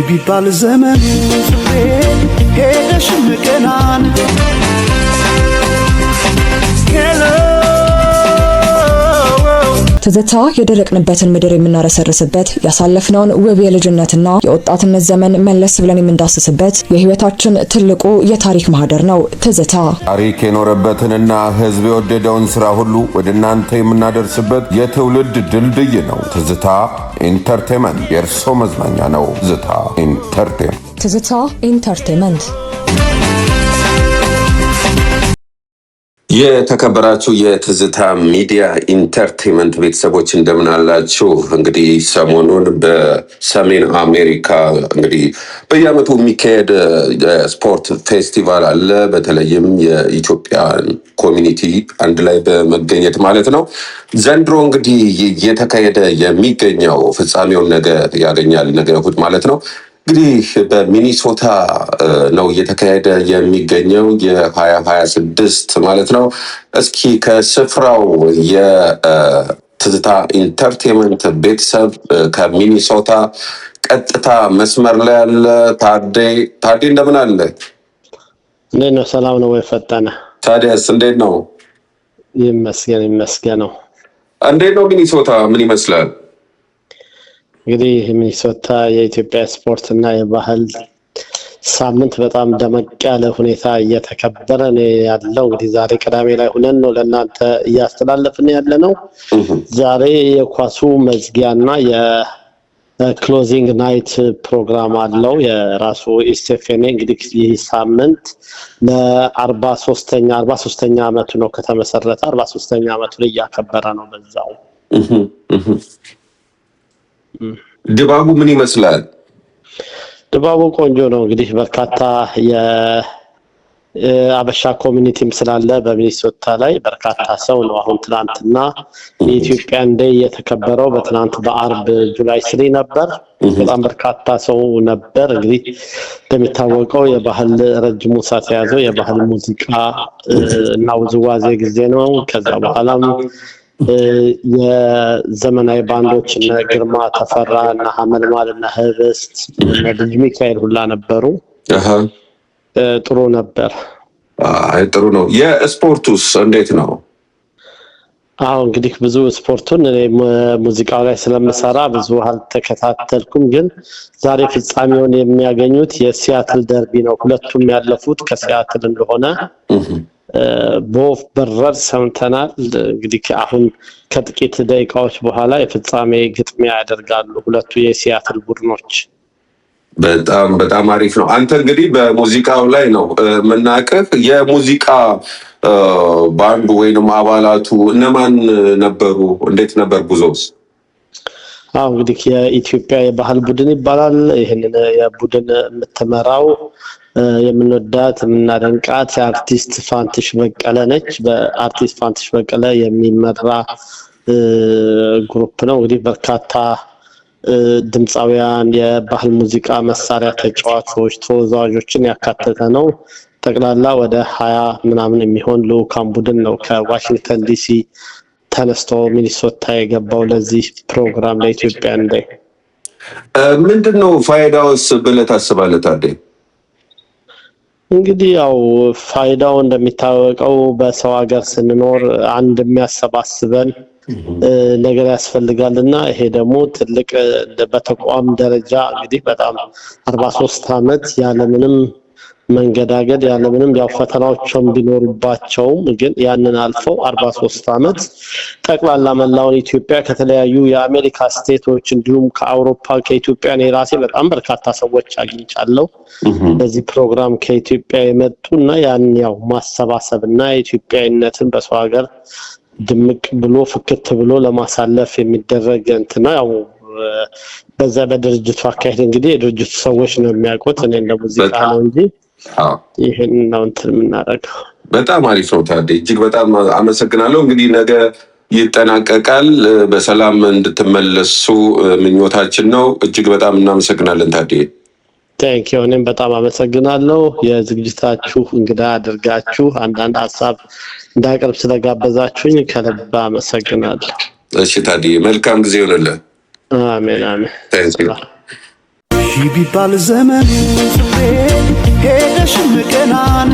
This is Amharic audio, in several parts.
ቢባል ዘመኑ ፍሬ ሄደሽም ገናን ትዝታ የደረቅንበትን ምድር የምናረሰርስበት ያሳለፍነውን ውብ የልጅነትና የወጣትነት ዘመን መለስ ብለን የምንዳስስበት የህይወታችን ትልቁ የታሪክ ማህደር ነው። ትዝታ ታሪክ የኖረበትንና ህዝብ የወደደውን ስራ ሁሉ ወደ እናንተ የምናደርስበት የትውልድ ድልድይ ነው። ትዝታ ኢንተርቴይንመንት የእርሶ መዝናኛ ነው። ትዝታ ኢንተርቴይንመንት። ትዝታ ኢንተርቴይንመንት። የተከበራችሁ የትዝታ ሚዲያ ኢንተርቴይንመንት ቤተሰቦች እንደምን አላችሁ? እንግዲህ ሰሞኑን በሰሜን አሜሪካ እንግዲህ በየዓመቱ የሚካሄድ ስፖርት ፌስቲቫል አለ። በተለይም የኢትዮጵያን ኮሚኒቲ አንድ ላይ በመገኘት ማለት ነው። ዘንድሮ እንግዲህ እየተካሄደ የሚገኘው ፍጻሜውን ነገ ያገኛል፣ ነገ እሑድ ማለት ነው። እንግዲህ በሚኒሶታ ነው እየተካሄደ የሚገኘው የ2026 ማለት ነው። እስኪ ከስፍራው የትዝታ ኢንተርቴይንመንት ቤተሰብ ከሚኒሶታ ቀጥታ መስመር ላይ ያለ ታዴ እንደምን አለ? እንዴት ነው? ሰላም ነው ወይ ፈጠነ? ታዲያስ እንዴት ነው? ይመስገነው። እንዴት ነው ሚኒሶታ? ምን ይመስላል? እንግዲህ ሚኒሶታ የኢትዮጵያ ስፖርት እና የባህል ሳምንት በጣም ደመቅ ያለ ሁኔታ እየተከበረ ነው ያለው። እንግዲህ ዛሬ ቅዳሜ ላይ ሆነን ነው ለእናንተ እያስተላለፍን ያለ ነው። ዛሬ የኳሱ መዝጊያና የክሎዚንግ ናይት ፕሮግራም አለው የራሱ ኢስቴፌኔ። እንግዲህ ይህ ሳምንት ለ43ኛ ዓመቱ ነው ከተመሰረተ። 43ኛ ዓመቱን እያከበረ ነው በዛው። ድባቡ ምን ይመስላል? ድባቡ ቆንጆ ነው። እንግዲህ በርካታ የአበሻ ኮሚኒቲም ስላለ በሚኒሶታ ላይ በርካታ ሰው ነው። አሁን ትናንትና የኢትዮጵያን ዴይ የተከበረው በትናንት በአርብ ጁላይ 3 ነበር። በጣም በርካታ ሰው ነበር። እንግዲህ እንደሚታወቀው የባህል ረጅሙ ሰዓት የያዘው የባህል ሙዚቃ እና ውዝዋዜ ጊዜ ነው። ከዛ በኋላም የዘመናዊ ባንዶች እነ ግርማ ተፈራ እና ሐመልማል እና ህብስት እና ልጅ ሚካኤል ሁላ ነበሩ። ጥሩ ነበር። ጥሩ ነው። የስፖርቱስ እንዴት ነው? እንግዲህ ብዙ ስፖርቱን እኔ ሙዚቃው ላይ ስለምሰራ ብዙ አልተከታተልኩም፣ ግን ዛሬ ፍጻሜውን የሚያገኙት የሲያትል ደርቢ ነው። ሁለቱም ያለፉት ከሲያትል እንደሆነ በወፍ በረር ሰምተናል። እንግዲህ አሁን ከጥቂት ደቂቃዎች በኋላ የፍጻሜ ግጥሚያ ያደርጋሉ ሁለቱ የሲያትል ቡድኖች። በጣም በጣም አሪፍ ነው። አንተ እንግዲህ በሙዚቃው ላይ ነው የምናውቅህ። የሙዚቃ ባንዱ ወይንም አባላቱ እነማን ነበሩ? እንዴት ነበር ጉዞስ? እንግዲህ የኢትዮጵያ የባህል ቡድን ይባላል። ይህንን የቡድን የምትመራው የምንወዳት የምናደንቃት አርቲስት ፋንትሽ በቀለ ነች። በአርቲስት ፋንትሽ በቀለ የሚመራ ግሩፕ ነው። እንግዲህ በርካታ ድምፃውያን፣ የባህል ሙዚቃ መሳሪያ ተጫዋቾች፣ ተወዛዋዦችን ያካተተ ነው። ጠቅላላ ወደ 20 ምናምን የሚሆን ልዑካን ቡድን ነው ከዋሽንግተን ዲሲ ተነስቶ ሚኒሶታ የገባው ለዚህ ፕሮግራም ለኢትዮጵያ እንደ ምንድነው ፋይዳውስ ብለህ ታስባለህ ታዲያ? እንግዲህ ያው ፋይዳው እንደሚታወቀው በሰው ሀገር ስንኖር አንድ የሚያሰባስበን ነገር ያስፈልጋልና ይሄ ደግሞ ትልቅ በተቋም ደረጃ እንግዲህ በጣም 43 ዓመት ያለምንም መንገዳገድ ያለምንም ያው ፈተናዎችም ቢኖሩባቸውም ግን ያንን አልፈው 43 ዓመት ጠቅላላ መላውን ኢትዮጵያ ከተለያዩ የአሜሪካ ስቴቶች እንዲሁም ከአውሮፓ ከኢትዮጵያ ነው ራሴ በጣም በርካታ ሰዎች አግኝቻለሁ በዚህ ፕሮግራም ከኢትዮጵያ የመጡና ያን ያው ማሰባሰብና ኢትዮጵያዊነትን በሰው ሀገር ድምቅ ብሎ ፍክት ብሎ ለማሳለፍ የሚደረግ እንትና ያው በዛ በድርጅቱ አካሄድ እንግዲህ የድርጅቱ ሰዎች ነው የሚያውቁት። እኔ እንደ ሙዚቃ ነው እንጂ ይሄን ነው እንትን የምናደርገው። በጣም አሪፍ ነው ታዲያ፣ እጅግ በጣም አመሰግናለሁ። እንግዲህ ነገ ይጠናቀቃል፣ በሰላም እንድትመለሱ ምኞታችን ነው። እጅግ በጣም እናመሰግናለን ታዲያ። ቴንክ ዩ። እኔም በጣም አመሰግናለሁ። የዝግጅታችሁ እንግዳ አድርጋችሁ አንዳንድ ሀሳብ እንዳቀርብ ስለጋበዛችሁኝ ከልብ አመሰግናለሁ። እሺ ታዲያ፣ መልካም ጊዜ ይሁንልህ። አሜን አሜን። ታንክ ዩ። ሺህ ቢባል ዘመኑ ፍሬ ሄደሽም ቀናን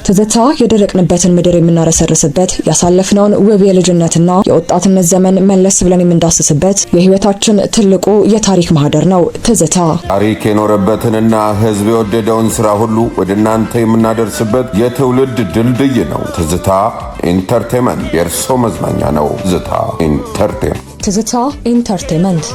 ትዝታ የደረቅንበትን ምድር የምናረሰርስበት ያሳለፍነውን ውብ የልጅነትና የወጣትነት ዘመን መለስ ብለን የምንዳስስበት የህይወታችን ትልቁ የታሪክ ማህደር ነው ትዝታ። ታሪክ የኖረበትንና ህዝብ የወደደውን ስራ ሁሉ ወደ እናንተ የምናደርስበት የትውልድ ድልድይ ነው ትዝታ ኢንተርቴይንመንት። የእርሶ መዝናኛ ነው ትዝታ ኢንተርቴይንመንት። ትዝታ ኢንተርቴይንመንት